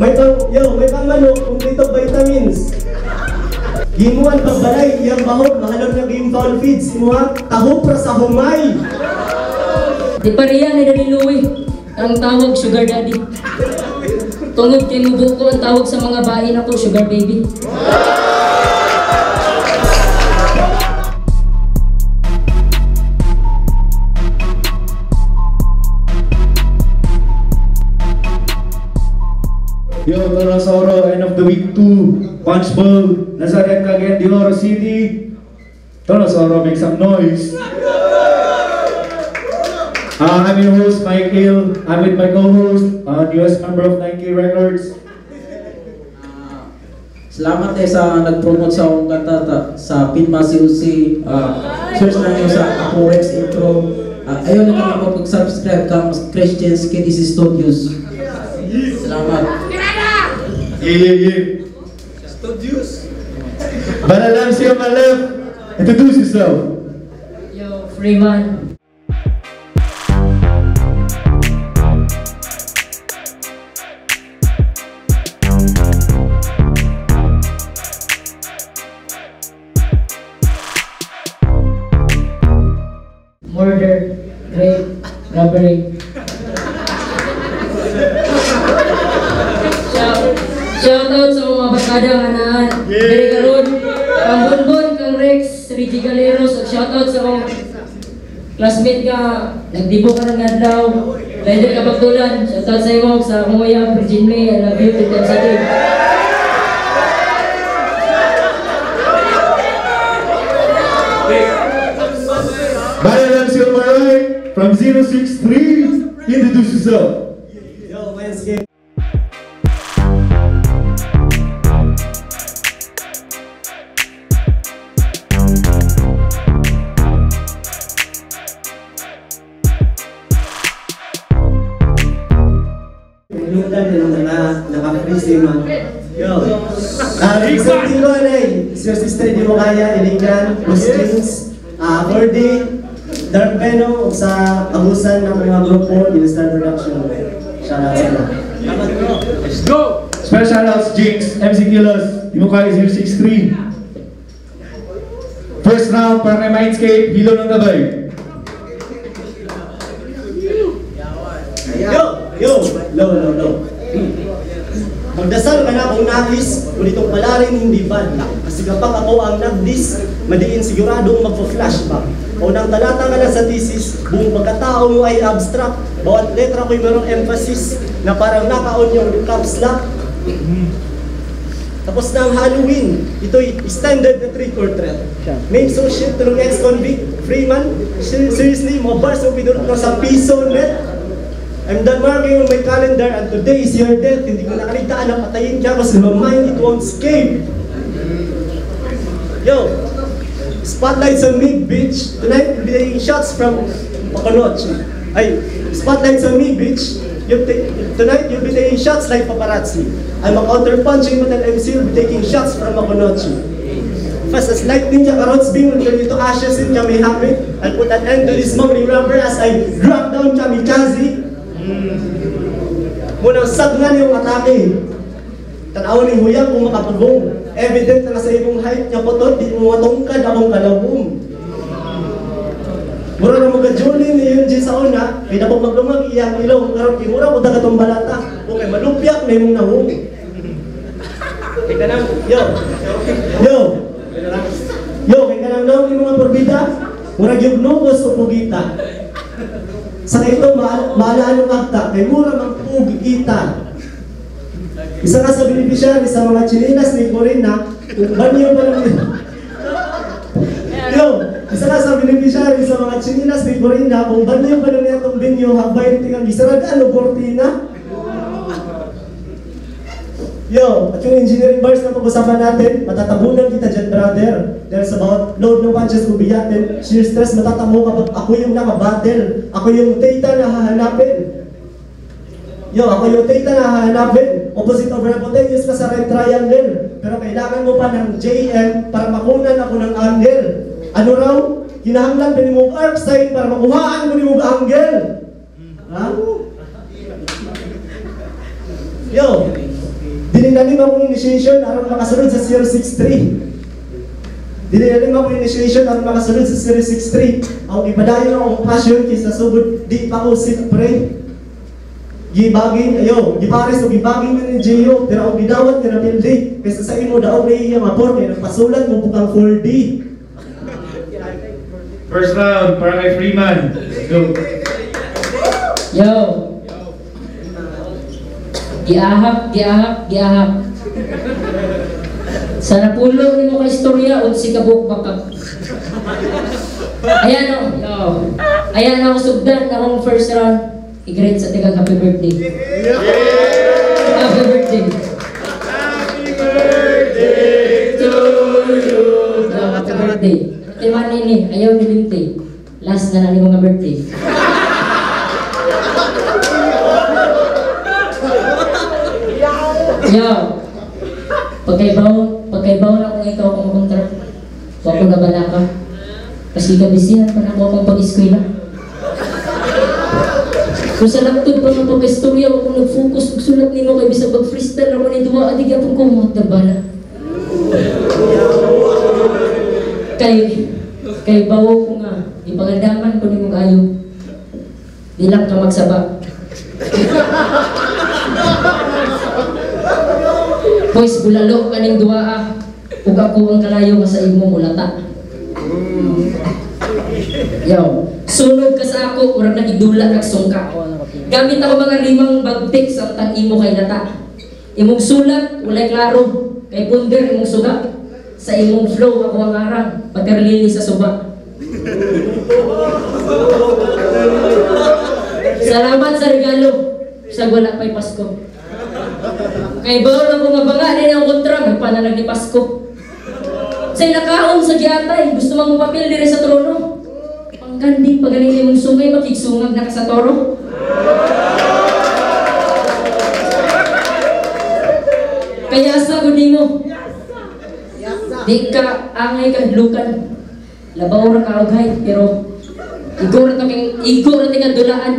May pangmanok, complete vitamins. Gimuan pagbalay, iyang bahog, mahalon nga game foul feeds, imuha, tahupra sa humay. Di pa riyan ni Daddy Louie, ang tawag sugar daddy. Tungod kay mubuko ang tawag sa mga bahay na ko, sugar baby. Yo, Tonosoro, end of the week 2, Punch Bowl, Nazareth again, the Oro City. Tonosoro, make some noise. I'm your host, Mike Hill. I'm with my co-host, newest member of 9K Records. Salamat sa nag-promote sa akong kanta sa Pinma COC. Search na nyo sa Apo Rex intro. Ayaw na kami mag-subscribe kang Christians KDC Studios. Salamat. Yeah. Studios. Banalam siya my left. Introduce yourself. Yo, Freeman. Murder, rape, robbery. Shout out sa mga barkada nga naan. Diri karon, kang Bonbon, kang Rex, Reggie Galeros, ug shout out sa mga classmate nga nagdibo ka ng adlaw. Lain ka pagtulan. Shout out sa imo sa Moya, Virgin May, I love you to them sa team. Banalam siya my right from 063. Introduce yourself. Yo, Wednesday. Naka-freeze man. Yo. Isang tingko na eh. Sir Sister di mo kaya, Iligan, Muslims, Cordy, Dark Venom, sa abusan ng mga grupo, Star Production. Shout out sila. Let's go! Special outs Jinx, MC Killers, di mo kaya 063. First round para kay Mindscape, Hilo ng Gabay. Yo. Magdasal ka na kung nais, kung itong palarin hindi bad lang. Kasi kapag ako ang nag-dis, madiin siguradong magpa-flashback. O nang talata ka na sa thesis, buong pagkatao mo ay abstract. Bawat letra ko'y mayroong emphasis na parang nakaon yung caps lock. Tapos na ang Halloween, ito'y standard na trick or treat. Name so shit, tulong ex-convict, Freeman. Seriously, mga bars mo pinurot na sa piso net. I'm done marking on my calendar and today is your death. Hindi ko nakalitaan na patayin ka kasi my mind it won't escape. Yo, spotlights on me, bitch. Tonight we'll be taking shots from Maconochi. Spotlights on me, bitch. Tonight you'll be taking shots like paparazzi. I'm a counter-punching metal MC will be taking shots from Maconochi. Fast as lightning, Karots beam will turn you to ashes in Kamihame. I'll put an end to this mumbling rubber as I drop down Kamikaze. Munang sagngan yung atake. Tanaw ni huyang kung makapugong. Evident na sa ibong height niya potot, di mo matungkad akong kalabong. Mura na mag-jolin ni yun sa una, kaya na po maglumag iyang ilaw, karoon kimura ko dagat ang balata. Okay, malupyak na yung nahong. Kaya nang, kaya nang daw yung mga porbida, mura yung nubos o pugita. Sa ito, maalaan ng akta, kay mura magpug kita. Isa ka sa beneficiary sa mga chinilas ni Corina, banyo pa lang yun. Isa ka sa beneficiary sa mga chinilas ni Corina, kung banyo pa lang itong binyo, habay tingang gisaragaan o kortina. At yung engineering bars na pag-usapan natin, matatabunan kita dyan, brother. Dahil sa bawat load ng punches mo biyatin, sheer stress matatamo kapag ako yung nakabattle. Ako yung data na hahanapin. Ako yung data na hahanapin. Opposite over hypotenuse ka sa right triangle. Pero kailangan mo pa ng JM para makunan ako ng angle. Ano raw? Kinahanglan din mo arc side para makuhaan mo ni mo angle. Ha? Yo, dinilalim akong initiation aron makasunod sa 063. Dinilalim akong initiation aron makasunod sa 063. Ang ipadayon akong passion kaysa sugod di pa ko sit pray. Gibaging, gipares o gibaging na ni Gio, pero ang gidawat nga na pildi, kaysa sa imo daog na iya mapor, kaya nagpasulat mo bukang 4D. First round, para kay Freeman. Let's go. Yo. Giahap. Sa napulo ni mo ka istorya, si kabuk bakak. Ayan o, yo. Ayan ako sugdan, akong first round. I-greet sa tigang happy birthday. Happy birthday. Happy birthday to you. Happy birthday. Timan ini, ayaw ni Limte. Last na lang mga birthday. Yo. Pagkaibaw na kung ikaw kung makontra. Huwag ko nabala ka. Kasi kabisihan pa na ako akong pag-eskwela. Kung sa laptop pa ng pag-istorya, huwag kong nag-focus, magsulat ni mo kay bisag mag-freestyle ako ni Dua, adig yapon ko magtabala. Kay bawo ko nga, ipagandaman ko ni mong ayo. Di lang ka magsaba. Boys, bulalo ka ning Dua ug ako ang kalayo nga sa imo mulata. Yo, sunod ka sa ako, urang nagidula nagsungka. Gamit ako mga 5 bagtik sa tang imo kay lata. Imong sulat, walay klaro. Kay punder imong suga. Sa imong flow ako ang arang, pagkarlili sa suba. Salamat sa regalo. Sa wala pa'y Pasko. Kay bawal ako mabanga, din ang kontra, may panalag ni Pasko. Sa'y nakaon sa giatay, gusto mang mapapil dire sa trono. Pangkanding pagaling mong sungay, makigsungag na ka sa toro. Kaya sagod mo. Di ka angay kadlukan. Labaw ra ka ughay, pero igo ra ting dulaan.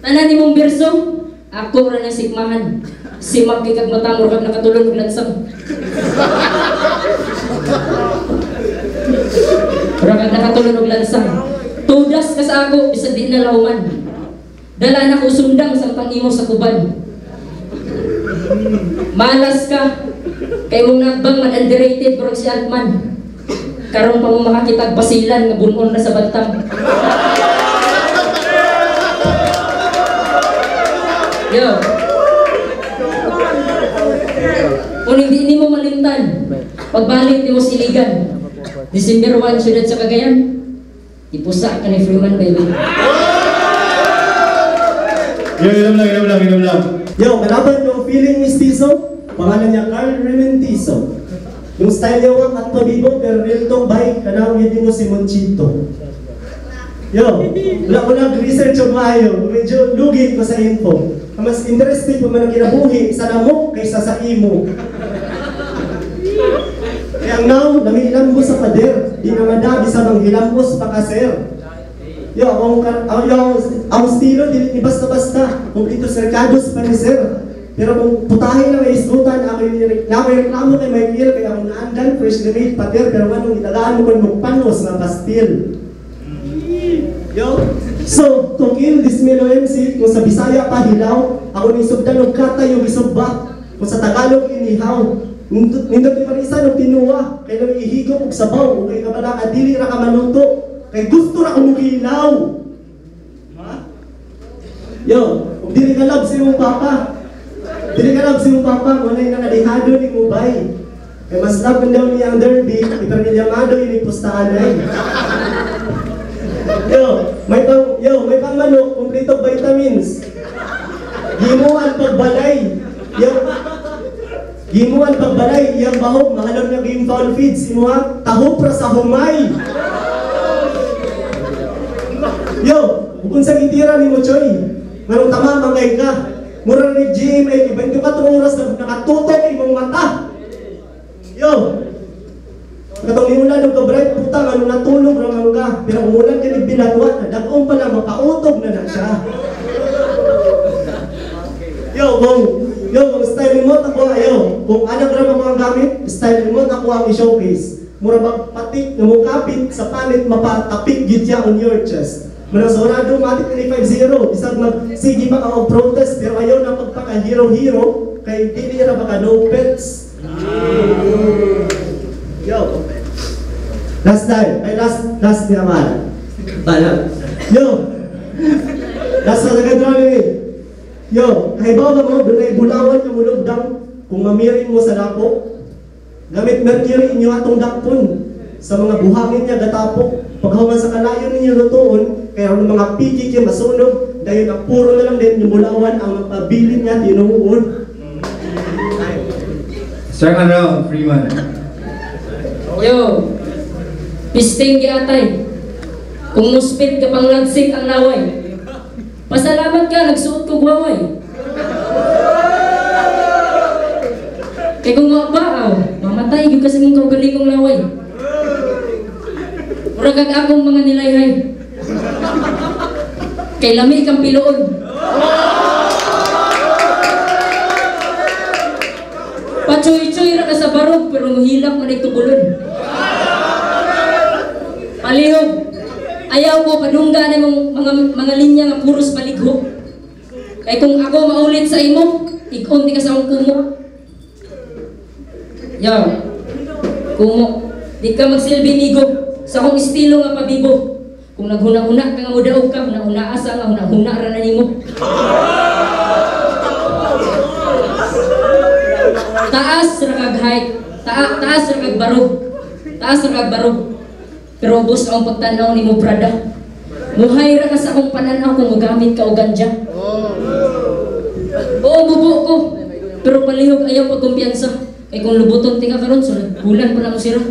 Tanan nimong berso, ako ra na sikmahan. Simak kay kag matamor kag nakatulog og lansang. Ora kag nakatulog og lansang. Tudas ka sa ako bisag di na lawman. Dala na ko sundang samtang imo sa kuban. Malas ka. Kay mong nagbang man underrated pero si Altman. Karon pa mo makakitag basilan nga bunon na sa bantang. Yo. Kung hindi mo malimtan, pagbalik ni mo siligan. December 1, syudad sa Cagayan. Ipusa ka ni Freeman, baby. Inom lang. Yo, kalaban yung feeling mistizo, pangalan niya Carl Rementizo. Yung style niya wang at pabibo, pero real tong bike, kanang hindi mo si Monchito. Yo, wala ko nag-research yung maayo, medyo lugi ko sa info. Mas interesting pa man ang kinabuhi sa namok kaysa sa imo. Kaya now, namilambos sa pader, di na madabi sa mga hilambos pa ka, sir. Yo, ang estilo, di basta-basta. Kung ito serkados pa ni sir. Pero kung putahin na may isgutan, ako yung reklamo kay Michael, kaya akong naandan, freshly made pader, pero anong italaan mo kung magpanos na pastil. Yo, so, to kill this Melo MC, kung sa Bisaya pa hilaw, ako ni sugdan og kata yung isubba, kung sa Tagalog inihaw, nindot ni Marisa nung tinuwa, kay nang ihigop og sabaw, kay kabala dili ra ka manuto, kay gusto ra ko mugilaw. Ha? Yo, ug dili ka love si mong papa. Dili ka love si mong papa, wala na nadihado ni Mubay. Kay mas love daw niya ang derby, ipermilyamado ini pustahan ay. May pang manok, kompleto vitamins. Gimuan pagbalay. Gimuan pagbalay, iyang bahog, mahalong na game foul feeds, imuha, tahop ra sa humay. Kung sa gitira ni mo, Choy, manong tama, mangay ka. Mura ni GMA, 24 oras na nakatutok imong mata. Katong niulan ng kabright, puta, ano natulog naman ka. Pero kung ulan ka nagbiladwat na, dagong pala, makautog na siya. Yo, kung style remote ako, ayaw. Kung anong ram ako ang gamit, style remote ako ang i-showcase. Mura magpatik na mong kapit sa panit mapatapik gitya on your chest. Muna sa orado, matik 350. Isang magsigi pa ka protest, pero ayaw na pagpaka-hero-hero, kay dili na baka no pets. Yo. Last time. Ay, last naman. Balang. Yo. Last na nag-drawing. Yo, kay baba mo, doon ay bulawan yung mulugdang kung mamirin mo sa dako. Gamit mercury inyo atong dakpon sa mga buhangin niya gatapok. Paghawan sa kalayo ninyo lutuon, kaya ang mga piki kayo masunog, dahil ang puro na lang din yung bulawan ang mapabilin niya tinuon. Second round, Freeman. Yo, pisting giatay. Kung muspit ka pang lagsik ang laway, pasalamat ka, nagsuot ko guwaway. Kaya kung mabaaw, mamatay yung kasi mong kaugaling kong laway. Muragag akong mga nilayhay. Kay lami kang piloon. Pachoy-choy ra ka sa barog, pero mahilak man ay tubulon. Palihog. Ayaw ko padungga na mga linya nga puros paligho. Kaya kung ako maulit sa imo, ikon di ka sa akong kumo. Yo, kumo, di ka magsilbi nigo sa akong estilo nga pabibo. Kung naghuna-huna ka nga mudaog ka, huna-huna asa nga huna-huna ra na nimo. Taas ra kag height, taas ra kag barog. Taas ra kag barog. Pero ubos ang pagtanaw ni mo, brada. Muhay ra ka sa akong pananaw kung magamit ka o ganja. Oo, bubo ko. Pero palihog ayaw pagkumpiyansa. Kaya kung lubuton tinga karon, so bulan pa lang mo sira.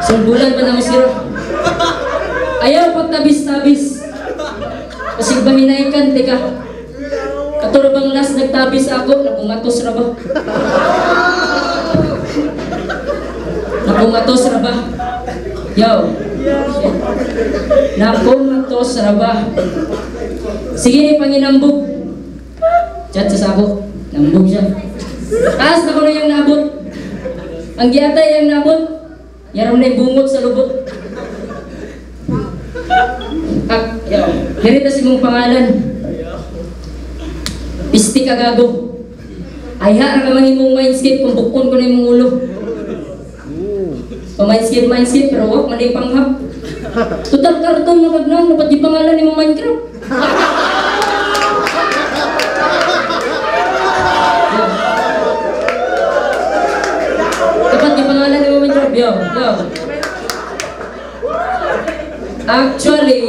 So bulan pa lang mo sira. Ayaw pagtabis-tabis. Kasi bahinaikan, teka. Katuro bang last nagtabis ako, nakumatos ra ba? Nakumatos ra ba? Yo. Nakumatos ra ba? Sige ni Panginambog. Chat sa sako. Nambog siya. Taas na ko na yung nabot. Ang giatay yung nabot. Yaron na yung bungot sa lubot. Yo. Ganito si mong pangalan. Pisti ka gago. Ayha ra ka mahimong mindscape kung bukon ko na yung ulo. Pa-mindscape, pero wak, manay panghap. Total karton na kagnaw, dapat di pangalan ni mo Minecraft. Dapat di pangalan ni mo Minecraft, yo. Actually,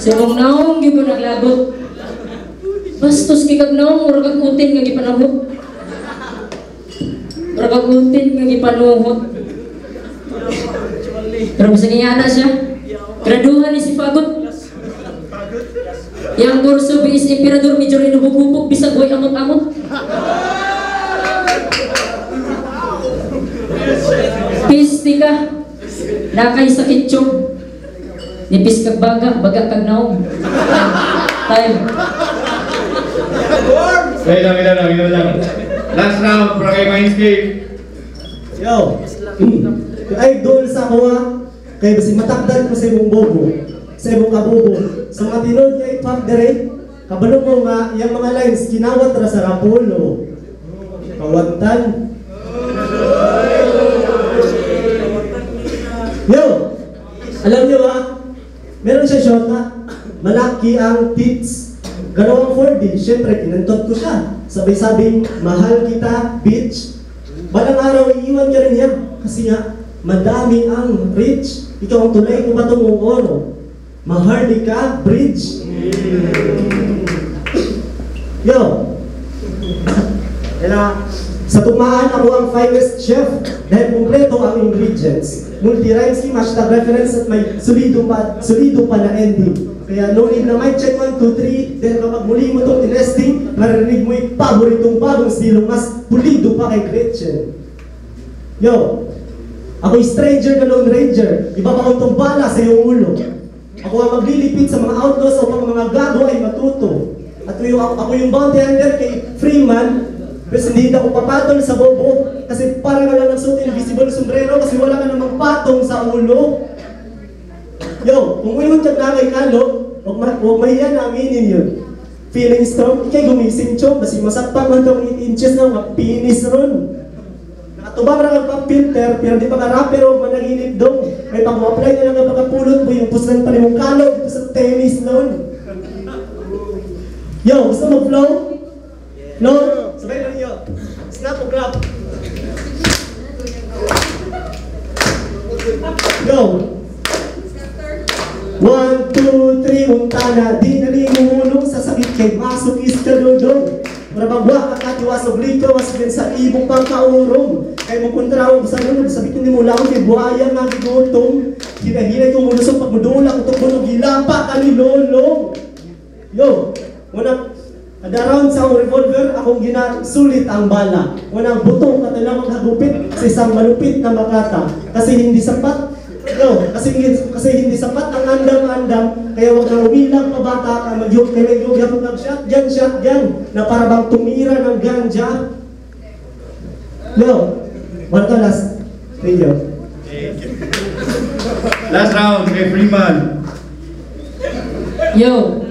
simong naong yung ko naglagot. Bastos kay kag naong, mura kag utin nga gipanahot. Mura kag utin nga gipanuhot. Pero basta na siya. Graduhan ni si Fagot. Yang kurso bis emperador medyo rinubog-hubog bisag way amot-amot. Pisti ka. Nakay sakit chong. Nipis kag baga kag naong. Time. Wait lang. Last round, para kay Mindscape. Yo. Ay, doon sa kuha. Kaya basi matakdan ko sa imong bobo. Sa imong kabubo. Sa mga tinod niya ipap dire. Kabalo mo nga, yung mga lines, kinawat ra sa Rapolo. Kawantan. Yo. Alam niyo ba? Meron siya shot na malaki ang tits. Ganawang 4D, syempre kinantot ko siya. Sabay-sabing, mahal kita, bitch. Balang araw, iiwan ka rin niya. Kasi nga, madami ang rich. Ikaw ang tulay ko ba itong oro? Mahardi ka, bridge. Yo. Sa tumaan ako ang finest chef dahil kumpleto ang ingredients. Multi-rhyme scheme, hashtag reference at may solido pa na ending. Kaya no need na mic check 1, 2, 3. Dahil kapag muli mo itong tinesting, marinig mo yung paboritong bagong estilo, mas pulido pa kay Gretchen. Yo, Ako'y stranger na Lone Ranger. Ibabaon tong bala sa iyong ulo. Ako ang maglilipit sa mga outlaws upang mga gago ay matuto. At ako yung bounty hunter kay Freeman. Pero hindi ako papatol sa bobo. Kasi para ka lang nagsuot invisible sombrero kasi wala ka namang patong sa ulo. Yo, kung uyong tiyag na kay Kalo, huwag mahiyan na aminin yun. Feeling strong, ikay gumising chong. Kasi masakpak man itong 8 inches na mapinis ron. Nakatubang na kagpapilter, pero di pa ka-rapper o managinip dong. May pag-apply na lang ang pagkapulot mo yung puslan pa rin mong Kalo dito sa tennis noon. Yo, gusto mo flow? Flow? Sabay lang yo. Snap o grab? Go! 1, 2, 3, untana. Di na rin mumulong sa sakit kay masukis ka dodong. Marabagwa ka katiwasog lito, wasagin sa ibong pagkaurong. Kay mo kontraw, sa nunod, sabitin ni mo lang kay buhaya nga gigutong. Hinahinay kong mulusong pagmudula, kung tumunog gilapa ka ni Lolong. Yo, unang kada round sa revolver, akong ginasulit ang bala. Unang butong ka talang maghagupit sa isang malupit na makata. Kasi hindi sapat. No, kasi hindi sapat ang andam-andam, kaya wag nang umilang pabata ka, magyog yapon ng shotgun, na para bang tumira ng ganja. No, one to last video. Last round kay Freeman. Yo,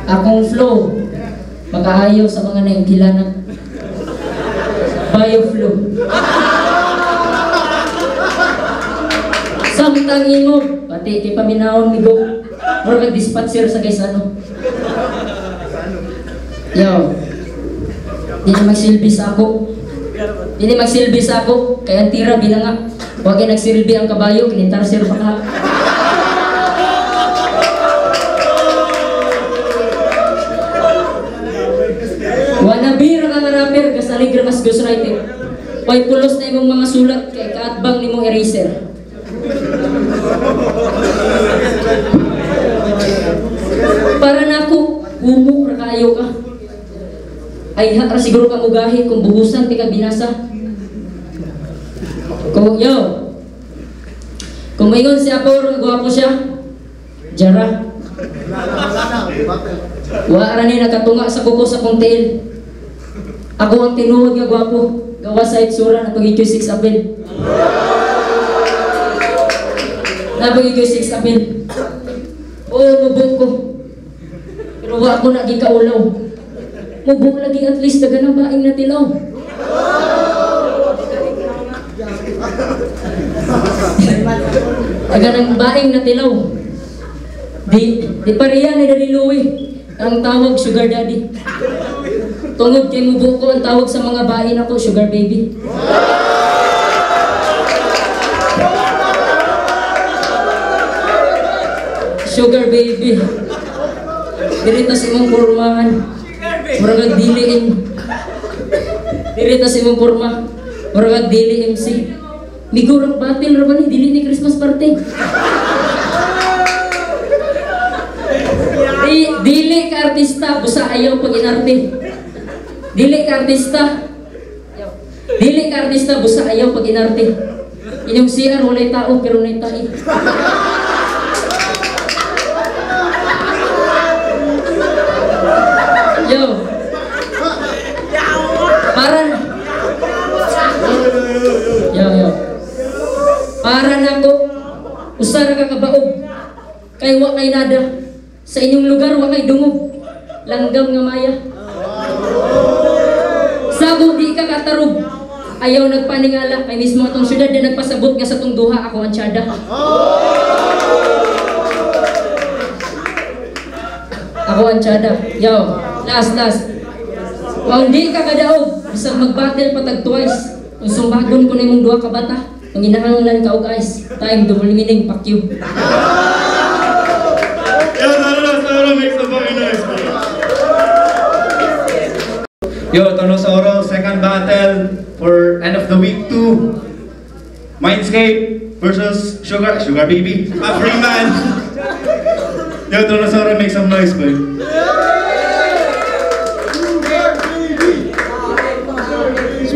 akong flow, makaayaw sa mga naingkilanan. Bioflow. Samtang mo, pati kay paminahon ni Go. Mura kag-dispatcher sa kaysano. Yo, di na magsilbi sa ako. Di na magsilbi sa ako, kaya ang tira bilang nga. Huwag ay nagsilbi ang kabayo, kinintarsir pa ka. Wannabe ra ka nga rapper, kasalig ra kas ghostwriting. Way pulos na imong mga sulat, kay kaatbang nimong eraser. Para na ako, humok ra kayo ka. Ay hatra siguro ka mugahi kung buhusan ti ka binasa. Kung maingon si Apor, gwapo siya. Jara. Wa ra ni nakatunga sa kuko sa kontil. Ako ang tinuod nga gwapo, gawa sa itsura na pag-ikyo 6 April. Nabagi ko 6 April. Oo, mubok ko. Pero wa ako nagi kaulaw. Mubok lagi at least daga ng baing na tilaw. Daga ng baing na tilaw. Di pareha ni Daliluwi. Ang tawag sugar daddy. Tungod kay mubok ko, ang tawag sa mga bain ako sugar baby. Sugar baby. Dirita sa imong pormahan. Murag dili Dirita sa imong porma. Murag dili MC. Migurang batil ra ba ni dili ni Christmas party. Dili ka artista, busa ayaw pag inarte. Dili ka artista. Dili ka artista, busa ayaw pag inarte. Inyong CR walay tao pero nay tahi. Yo. Para nako usara ka kabaog. Kay wa kay nada. Sa inyong lugar wa kay dungog. Langgam nga maya. Sabo di ka katarog. Ayaw nagpaningala kay mismo atong syudad na nagpasabot nga sa tong duha ako ang tiyada. Ako ang tiyada. Yo. Last. Kung di ka kadaog, isang mag-battle patag twice. Kung sumbagon ko na yung duha ka bata, kung inahanglan ka og ice, time double meaning, fuck you. Make some fucking noise, please. Yo, Tono Soro, second battle for end of the week 2. Mindscape versus Sugar Baby. Freeman. Yo, Tono Soro, make some noise, please.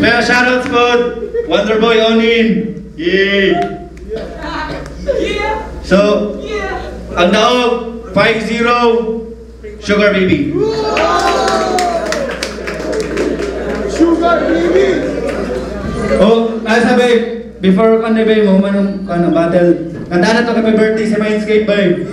Special shoutouts po, Wonderboy Onin, Yay! So, ang daog, 5-0, Sugar Baby. Sugar baby! Oh, sabi, before ka na ba mo, manong battle, kanta na to kami birthday sa Mindscape, babe.